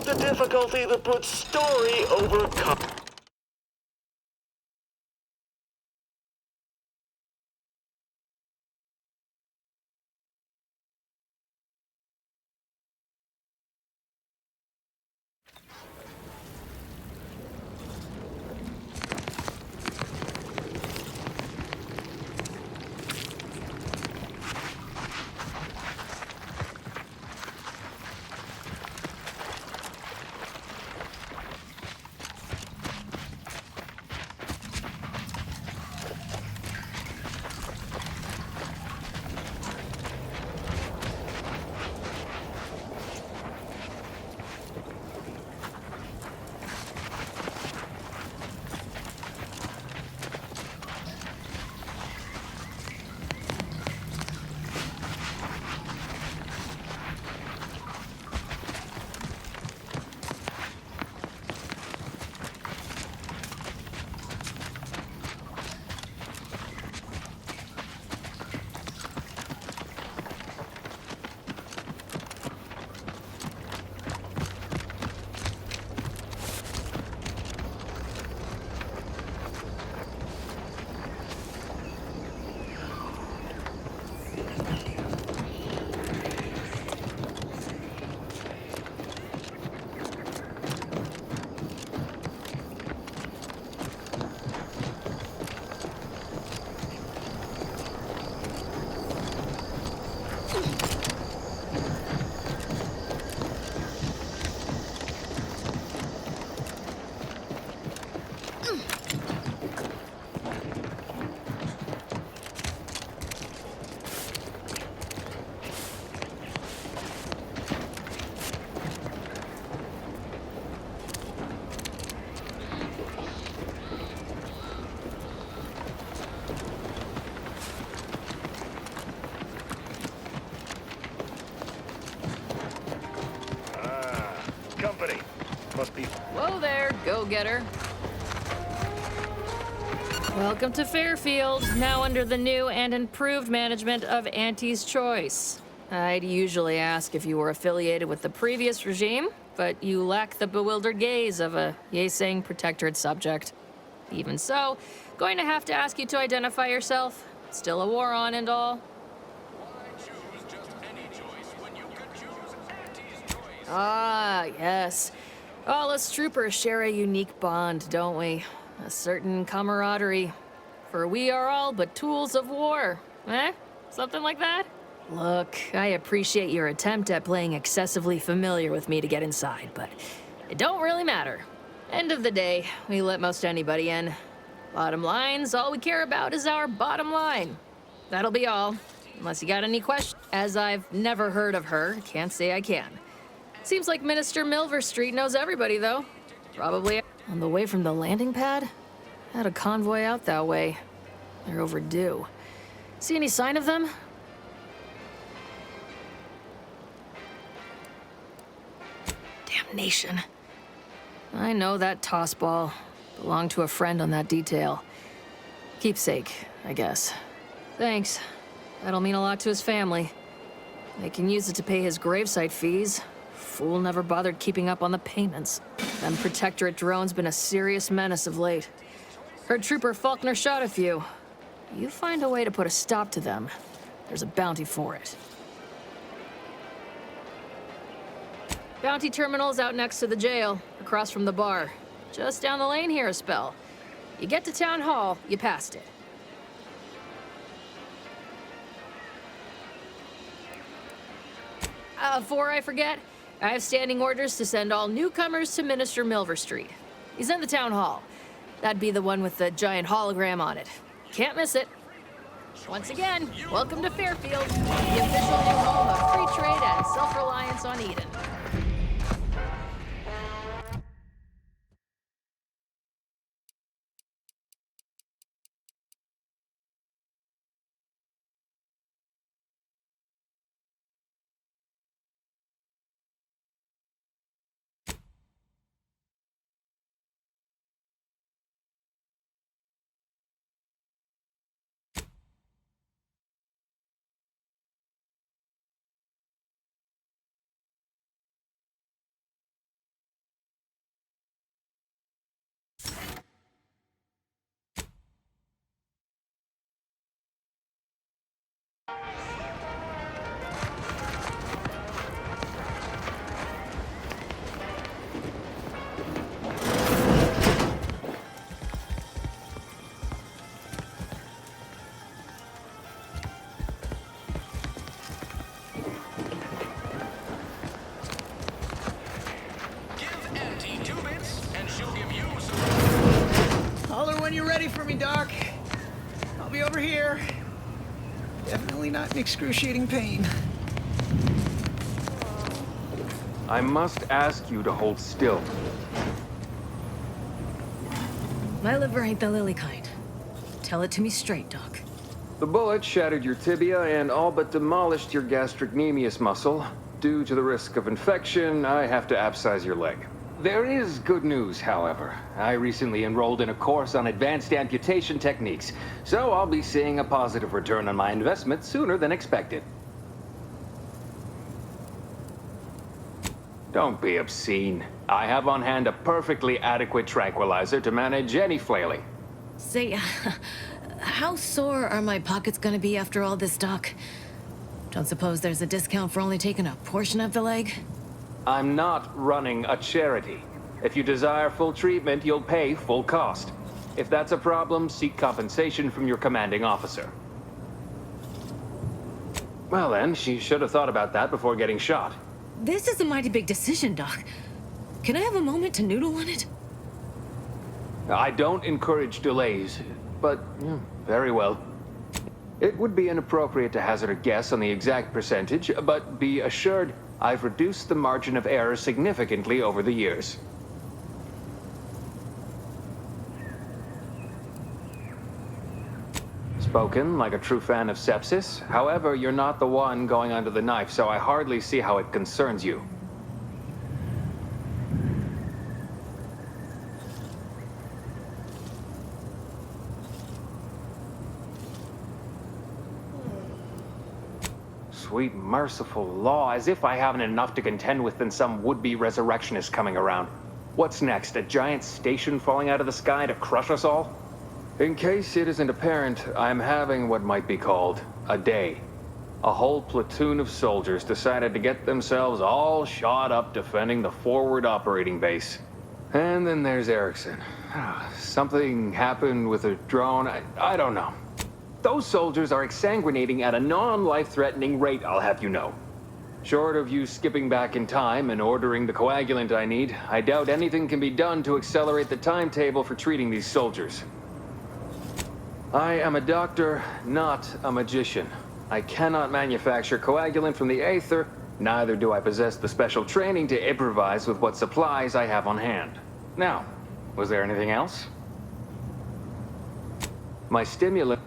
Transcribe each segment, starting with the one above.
the difficulty that puts story over company. Must be. Whoa there, go-getter. Welcome to Fairfield, now under the new and improved management of Auntie's Choice. I'd usually ask if you were affiliated with the previous regime, but you lack the bewildered gaze of a yay-saying protectorate subject. Even so, going to have to ask you to identify yourself. Still a war on and all. Ah, yes. All us troopers share a unique bond, don't we? A certain camaraderie. For we are all but tools of war. Eh? Something like that? Look, I appreciate your attempt at playing excessively familiar with me to get inside, but it don't really matter. End of the day, we let most anybody in. Bottom line's all we care about is our bottom line. That'll be all. Unless you got any questions. As I've never heard of her, can't say I can. Seems like Minister Milverstreet knows everybody, though. Probably on the way from the landing pad? Had a convoy out that way. They're overdue. See any sign of them? Damnation. I know that tossball. Belonged to a friend on that detail. Keepsake, I guess. Thanks. That'll mean a lot to his family. They can use it to pay his gravesite fees. Fool never bothered keeping up on the payments. Them Protectorate drones been a serious menace of late. Heard Trooper Faulkner shot a few. You find a way to put a stop to them, there's a bounty for it. Bounty terminal's out next to the jail, across from the bar. Just down the lane here a spell. You get to Town Hall, you passed it. Before I forget, I have standing orders to send all newcomers to Minister Milverstreet. He's in the town hall. That'd be the one with the giant hologram on it. Can't miss it. Once again, welcome to Fairfield, the official new home of free trade and self-reliance on Eden. me, Doc. I'll be over here. Definitely not in excruciating pain. I must ask you to hold still. My liver ain't the lily kind. Tell it to me straight, Doc. The bullet shattered your tibia and all but demolished your gastrocnemius muscle. Due to the risk of infection, I have to abscise your leg. There is good news, however. I recently enrolled in a course on advanced amputation techniques, so I'll be seeing a positive return on my investment sooner than expected. Don't be obscene. I have on hand a perfectly adequate tranquilizer to manage any flailing. Say, how sore are my pockets gonna be after all this, Doc? Don't suppose there's a discount for only taking a portion of the leg? I'm not running a charity. If you desire full treatment, you'll pay full cost. If that's a problem, seek compensation from your commanding officer. Well then, she should have thought about that before getting shot. This is a mighty big decision, Doc. Can I have a moment to noodle on it? I don't encourage delays, but very well. It would be inappropriate to hazard a guess on the exact percentage, but be assured I've reduced the margin of error significantly over the years. Spoken like a true fan of sepsis. However, you're not the one going under the knife, so I hardly see how it concerns you. Sweet merciful law, as if I haven't enough to contend with than some would-be resurrectionist coming around. What's next, a giant station falling out of the sky to crush us all? In case it isn't apparent, I'm having what might be called a day. A whole platoon of soldiers decided to get themselves all shot up defending the forward operating base. And then there's Erickson. Something happened with a drone, I don't know. Those soldiers are exsanguinating at a non-life-threatening rate, I'll have you know. Short of you skipping back in time and ordering the coagulant I need, I doubt anything can be done to accelerate the timetable for treating these soldiers. I am a doctor, not a magician. I cannot manufacture coagulant from the aether, neither do I possess the special training to improvise with what supplies I have on hand. Now, was there anything else? My stimulant...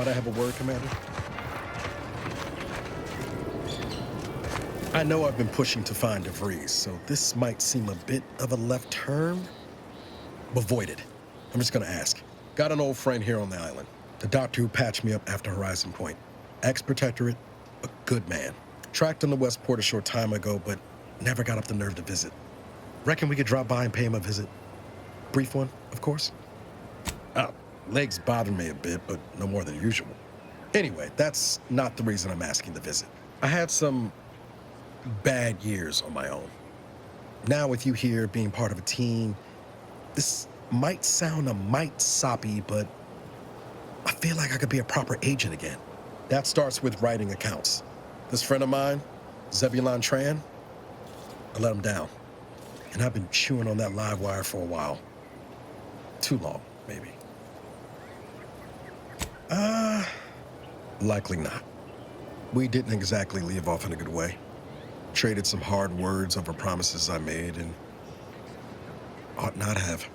Might I have a word, Commander? I know I've been pushing to find DeVries, so this might seem a bit of a left turn. Avoid it. I'm just gonna ask. Got an old friend here on the island. The doctor who patched me up after Horizon Point. Ex-protectorate, a good man. Tracked him to Westport a short time ago, but never got up the nerve to visit. Reckon we could drop by and pay him a visit? Brief one, of course. Legs bother me a bit, but no more than usual. Anyway, that's not the reason I'm asking the visit. I had some bad years on my own. Now with you here being part of a team, this might sound a mite soppy, but I feel like I could be a proper agent again. That starts with writing accounts. This friend of mine, Zebulon Tran, I let him down. And I've been chewing on that live wire for a while. Too long, maybe. Likely not. We didn't exactly leave off in a good way. Traded some hard words over promises I made and ought not have.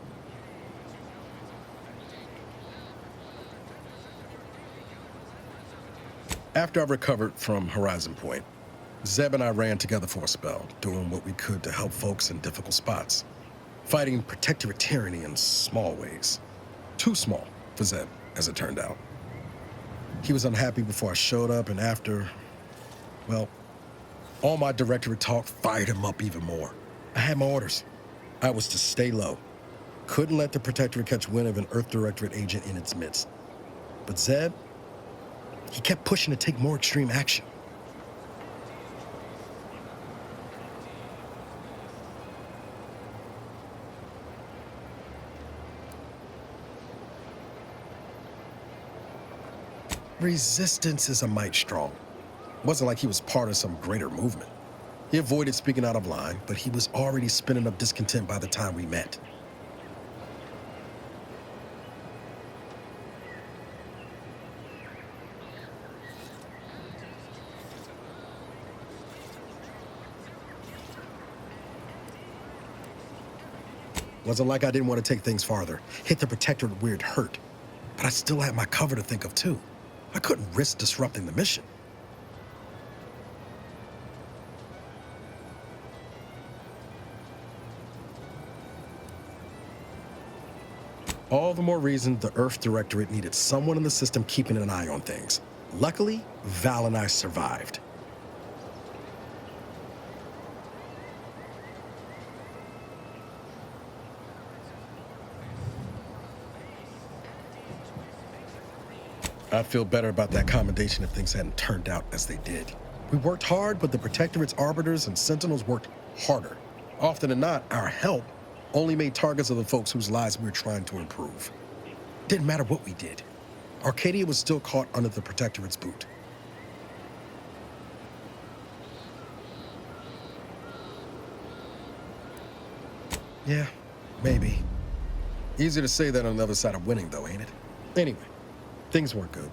After I recovered from Horizon Point, Zeb and I ran together for a spell, doing what we could to help folks in difficult spots. Fighting protectorate tyranny in small ways. Too small for Zeb, as it turned out. He was unhappy before I showed up, and after, well, all my directorate talk fired him up even more. I had my orders. I was to stay low. Couldn't let the protectorate catch wind of an Earth Directorate agent in its midst. But Zeb, he kept pushing to take more extreme action. Resistance is a mite strong. Wasn't like he was part of some greater movement. He avoided speaking out of line, but he was already spinning up discontent by the time we met. Wasn't like I didn't want to take things farther, hit the protectorate where it hurt. But I still had my cover to think of too. I couldn't risk disrupting the mission. All the more reason the Earth Directorate needed someone in the system keeping an eye on things. Luckily, Val and I survived. I'd feel better about that commendation if things hadn't turned out as they did. We worked hard, but the Protectorate's arbiters and sentinels worked harder. Often than not, our help only made targets of the folks whose lives we were trying to improve. Didn't matter what we did. Arcadia was still caught under the Protectorate's boot. Yeah, maybe. Easier to say that on the other side of winning, though, ain't it? Anyway, things weren't good.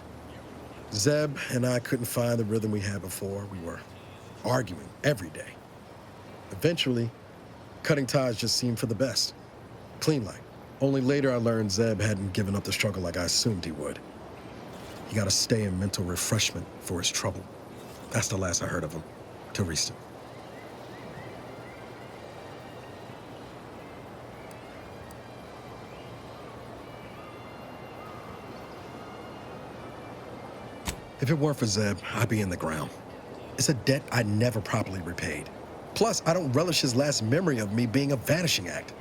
Zeb and I couldn't find the rhythm we had before. We were arguing every day. Eventually, cutting ties just seemed for the best. Clean like. Only later I learned Zeb hadn't given up the struggle like I assumed he would. He got to stay in mental refreshment for his trouble. That's the last I heard of him, till recent. If it weren't for Zeb, I'd be in the ground. It's a debt I never properly repaid. Plus, I don't relish his last memory of me being a vanishing act.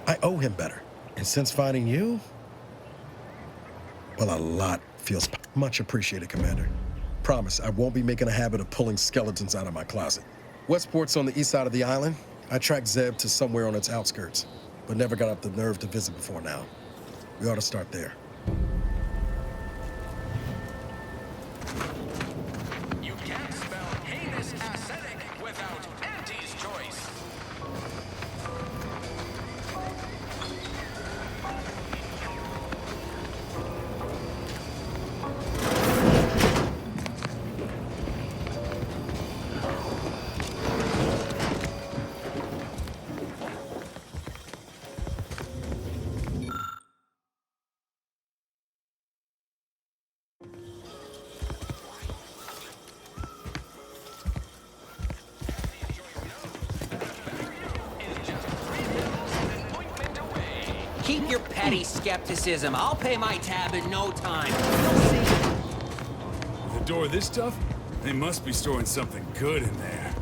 I owe him better. And since finding you, well, a lot feels much appreciated, Commander. Promise, I won't be making a habit of pulling skeletons out of my closet. Westport's on the east side of the island. I tracked Zeb to somewhere on its outskirts, but never got up the nerve to visit before now. We ought to start there. Daddy skepticism. I'll pay my tab in no time. You'll see. With a door this tough, they must be storing something good in there.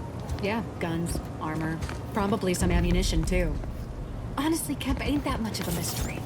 Yeah, guns, armor, probably some ammunition too. Honestly, Kemp ain't that much of a mystery.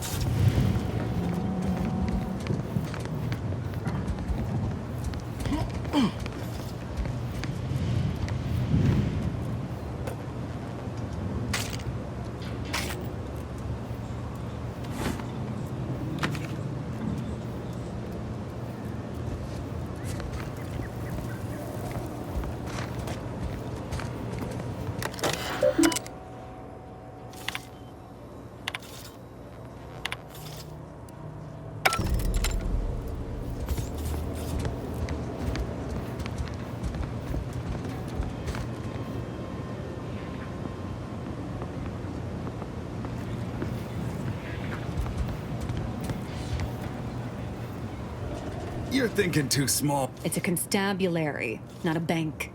You're thinking too small. It's a constabulary, not a bank.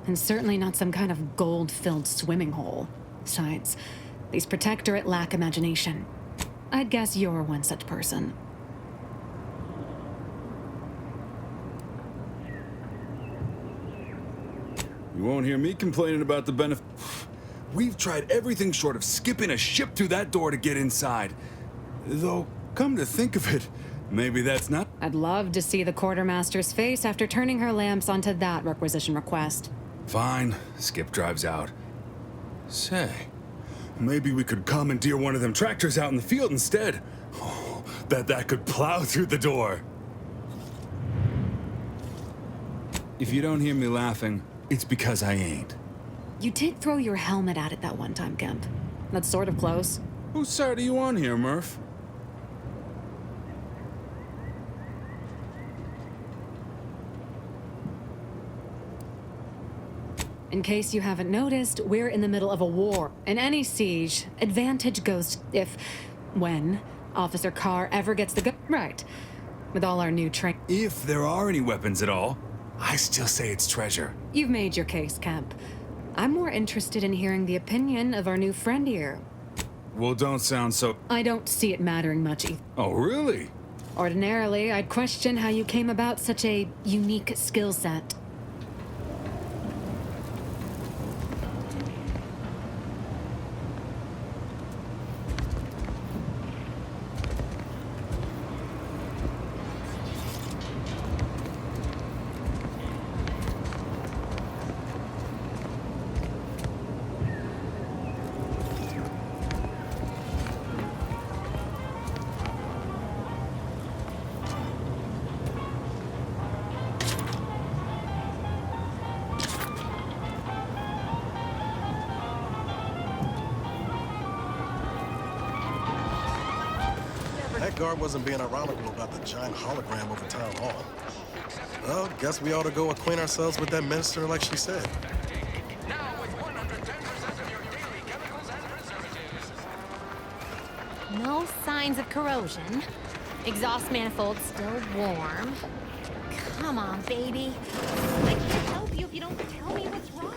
And certainly not some kind of gold-filled swimming hole. Besides, these protectorate lack imagination. I'd guess you're one such person. You won't hear me complaining about the benefit. We've tried everything short of skipping a ship through that door to get inside. Though, come to think of it, maybe that's not... I'd love to see the quartermaster's face after turning her lamps onto that requisition request. Fine. Skip drives out. Say, maybe we could commandeer one of them tractors out in the field instead. Oh, that could plow through the door. If you don't hear me laughing, it's because I ain't. You did throw your helmet at it that one time, Kemp. That's sort of close. Whose side are you on here, Murph? In case you haven't noticed, we're in the middle of a war. In any siege, advantage goes when Officer Carr ever gets the right. With all our new train. If there are any weapons at all, I still say it's treasure. You've made your case, Kemp. I'm more interested in hearing the opinion of our new friend here. Well, don't sound so... I don't see it mattering much either. Oh, really? Ordinarily, I'd question how you came about such a unique skill set. That guard wasn't being ironical about the giant hologram over town hall. Well, guess we ought to go acquaint ourselves with that minister like she said. No signs of corrosion. Exhaust manifold still warm. Come on, baby. I can't help you if you don't tell me what's wrong.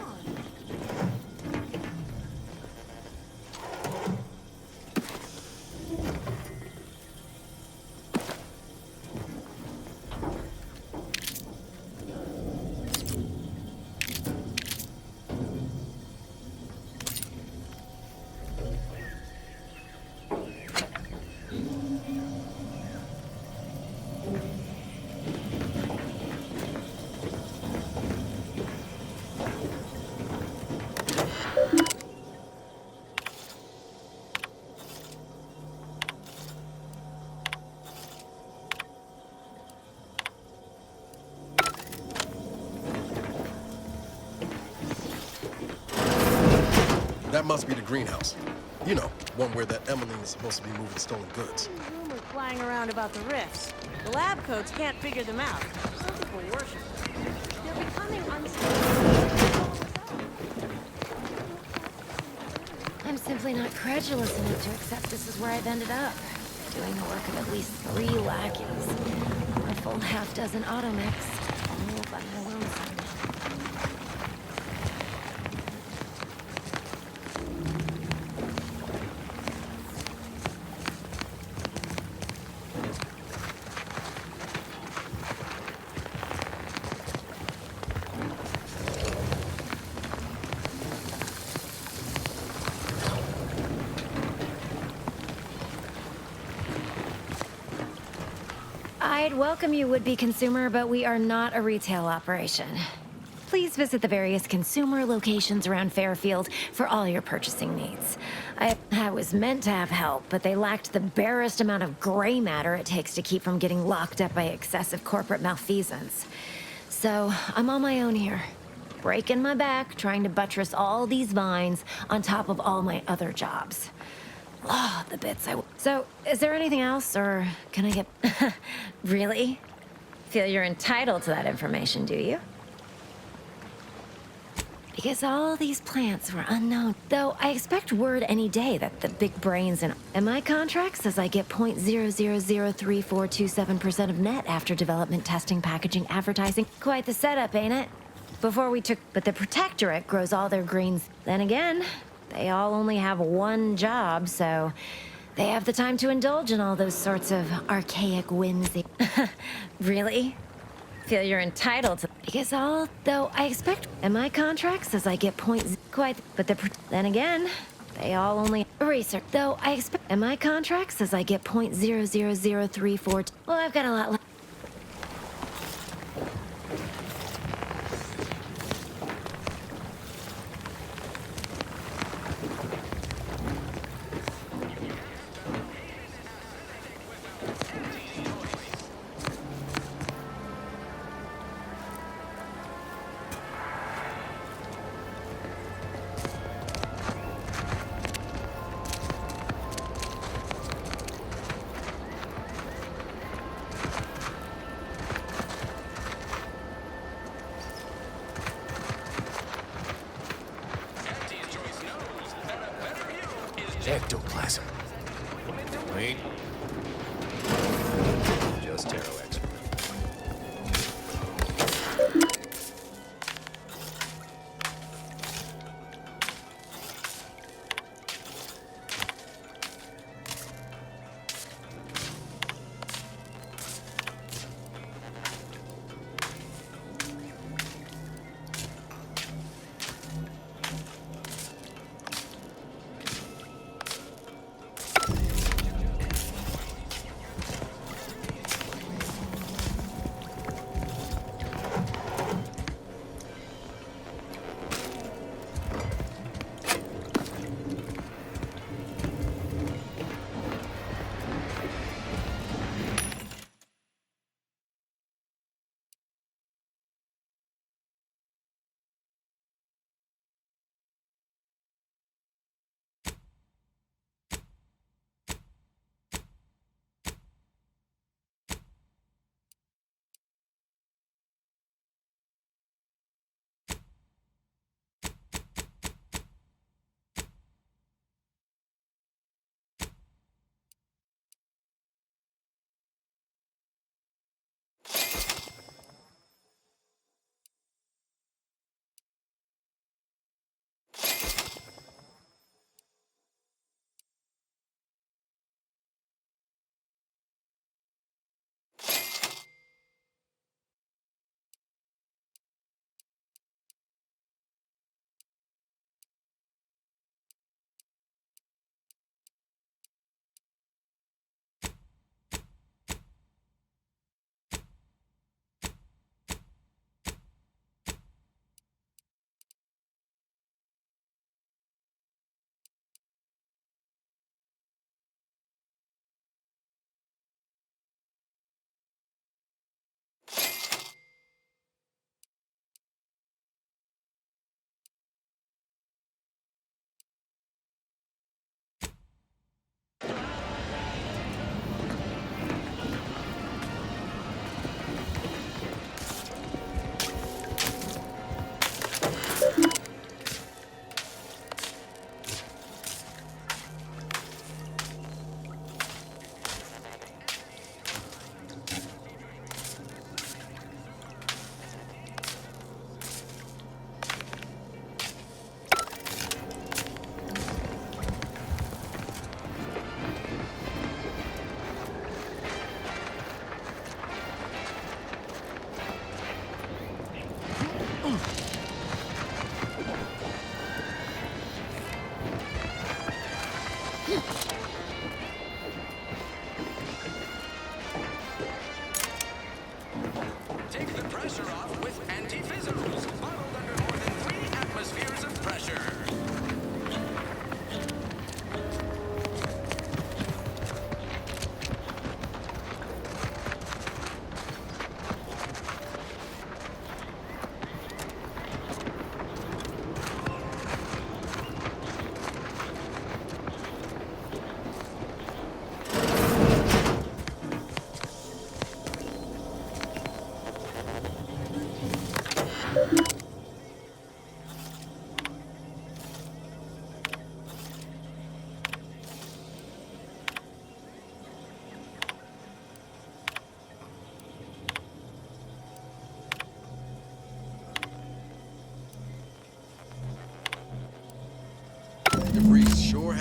That must be the greenhouse. You know, one where that Emmeline is supposed to be moving stolen goods. Rumors flying around about the rifts. The lab coats can't figure them out. Some people worship them. They're becoming unstable. I'm simply not credulous enough to accept this is where I've ended up. Doing the work of at least 3 lackeys. A full half-dozen automechs. All by my lonesome. I'd welcome you, would-be consumer, but we are not a retail operation. Please visit the various consumer locations around Fairfield for all your purchasing needs. I was meant to have help, but they lacked the barest amount of gray matter it takes to keep from getting locked up by excessive corporate malfeasance. So, I'm on my own here. Breaking my back, trying to buttress all these vines on top of all my other jobs. Oh, the bits So, is there anything else, or can I get... Really? Feel you're entitled to that information, do you? Because all these plants were unknown. Though I expect word any day that the big brains in my contract says I get 0.003427% of net after development, testing, packaging, advertising. Quite the setup, ain't it? But the Protectorate grows all their greens. Then again, they all only have one job, so they have the time to indulge in all those sorts of archaic whimsy. Really? Feel you're entitled to, because though I expect, and my contract says I get then again, they all only research, though I expect, and my contract says I get 0.00034, well, I've got a lot left. Ectoplasm. Wait. Just tarot expert.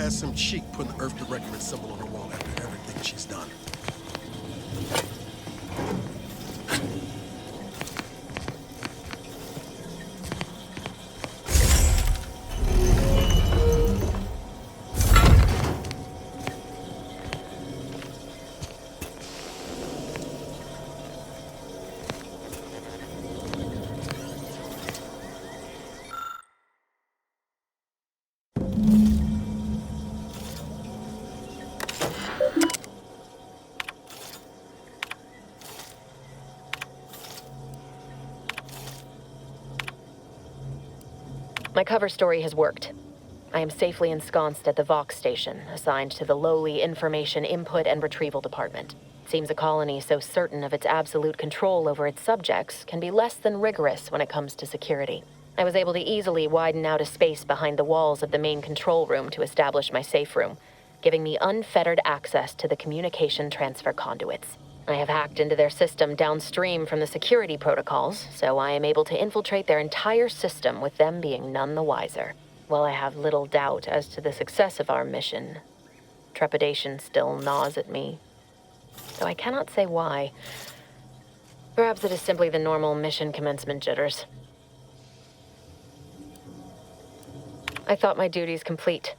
has some cheek putting the Earth Directorate symbol on her wall after everything she's done. My cover story has worked. I am safely ensconced at the Vox station, assigned to the lowly Information Input and Retrieval Department. It seems a colony so certain of its absolute control over its subjects can be less than rigorous when it comes to security. I was able to easily widen out a space behind the walls of the main control room to establish my safe room, giving me unfettered access to the communication transfer conduits. I have hacked into their system downstream from the security protocols, so I am able to infiltrate their entire system with them being none the wiser. While I have little doubt as to the success of our mission, trepidation still gnaws at me. Though I cannot say why. Perhaps it is simply the normal mission commencement jitters. I thought my duties complete.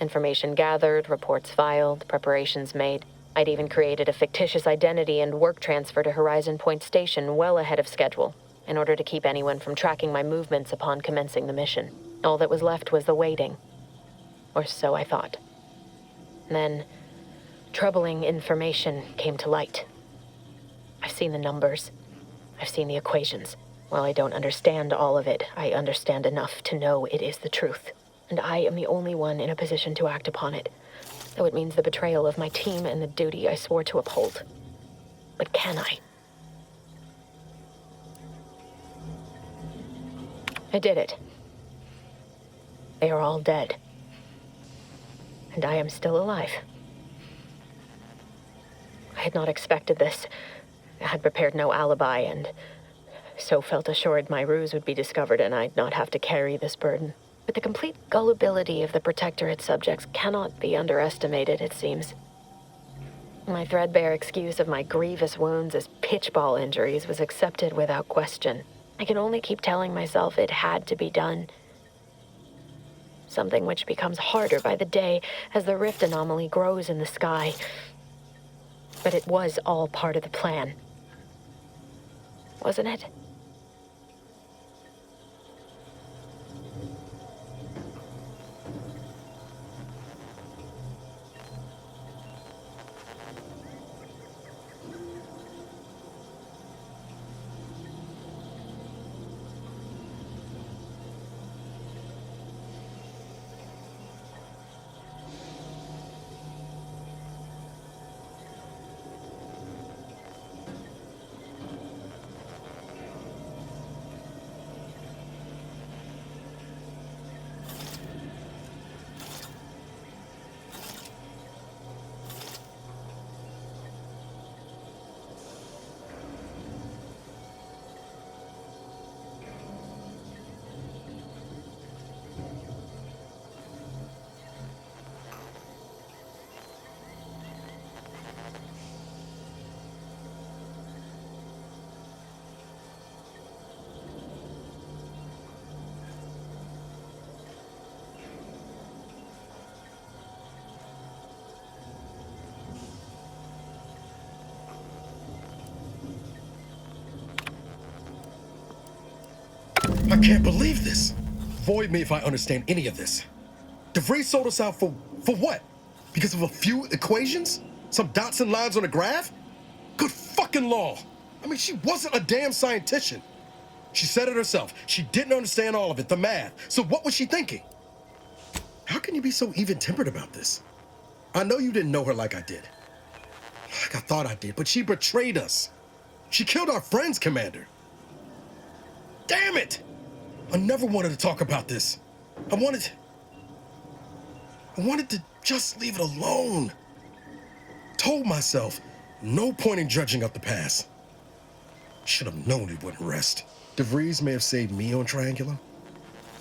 Information gathered, reports filed, preparations made. I'd even created a fictitious identity and work transfer to Horizon Point Station well ahead of schedule, in order to keep anyone from tracking my movements upon commencing the mission. All that was left was the waiting. Or so I thought. Then, troubling information came to light. I've seen the numbers. I've seen the equations. While I don't understand all of it, I understand enough to know it is the truth. And I am the only one in a position to act upon it. Though it means the betrayal of my team and the duty I swore to uphold. But can I? I did it. They are all dead. And I am still alive. I had not expected this. I had prepared no alibi, and so felt assured my ruse would be discovered and I'd not have to carry this burden. But the complete gullibility of the Protectorate subjects cannot be underestimated, it seems. My threadbare excuse of my grievous wounds as pitchball injuries was accepted without question. I can only keep telling myself it had to be done. Something which becomes harder by the day as the rift anomaly grows in the sky. But it was all part of the plan. Wasn't it? I can't believe this. Void me if I understand any of this. DeVries sold us out for what? Because of a few equations? Some dots and lines on a graph? Good fucking law. I mean, she wasn't a damn scientist. She said it herself. She didn't understand all of it, the math. So what was she thinking? How can you be so even-tempered about this? I know you didn't know her like I did. Like I thought I did, but she betrayed us. She killed our friends, Commander. Damn it! I never wanted to talk about this. I wanted to just leave it alone. Told myself, no point in dredging up the past. Should have known it wouldn't rest. DeVries may have saved me on Triangular,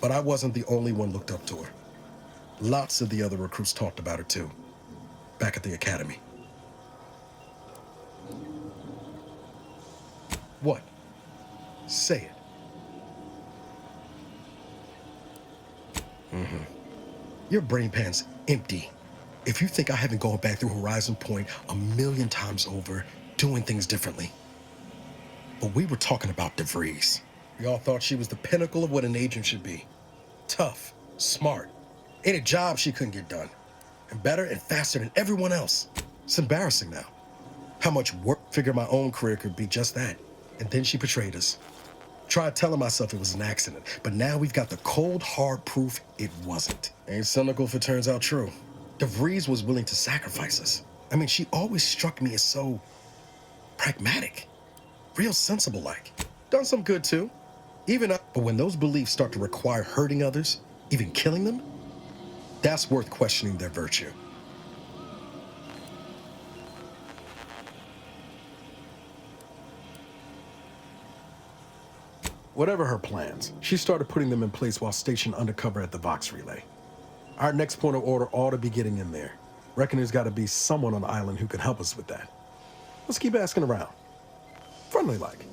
but I wasn't the only one looked up to her. Lots of the other recruits talked about her too, back at the academy. What? Say it. Your brain pan's empty. If you think I haven't gone back through Horizon Point a million times over, doing things differently. But we were talking about DeVries. We all thought she was the pinnacle of what an agent should be. Tough, smart, ain't a job she couldn't get done. And better and faster than everyone else. It's embarrassing now. How much work figured my own career could be just that. And then she betrayed us. Tried telling myself it was an accident, but now we've got the cold, hard proof it wasn't. Ain't cynical if it turns out true. DeVries was willing to sacrifice us. I mean, she always struck me as so pragmatic, real sensible-like. Done some good too. But when those beliefs start to require hurting others, even killing them, that's worth questioning their virtue. Whatever her plans, she started putting them in place while stationed undercover at the Vox Relay. Our next point of order ought to be getting in there. Reckon there's got to be someone on the island who can help us with that. Let's keep asking around. Friendly like.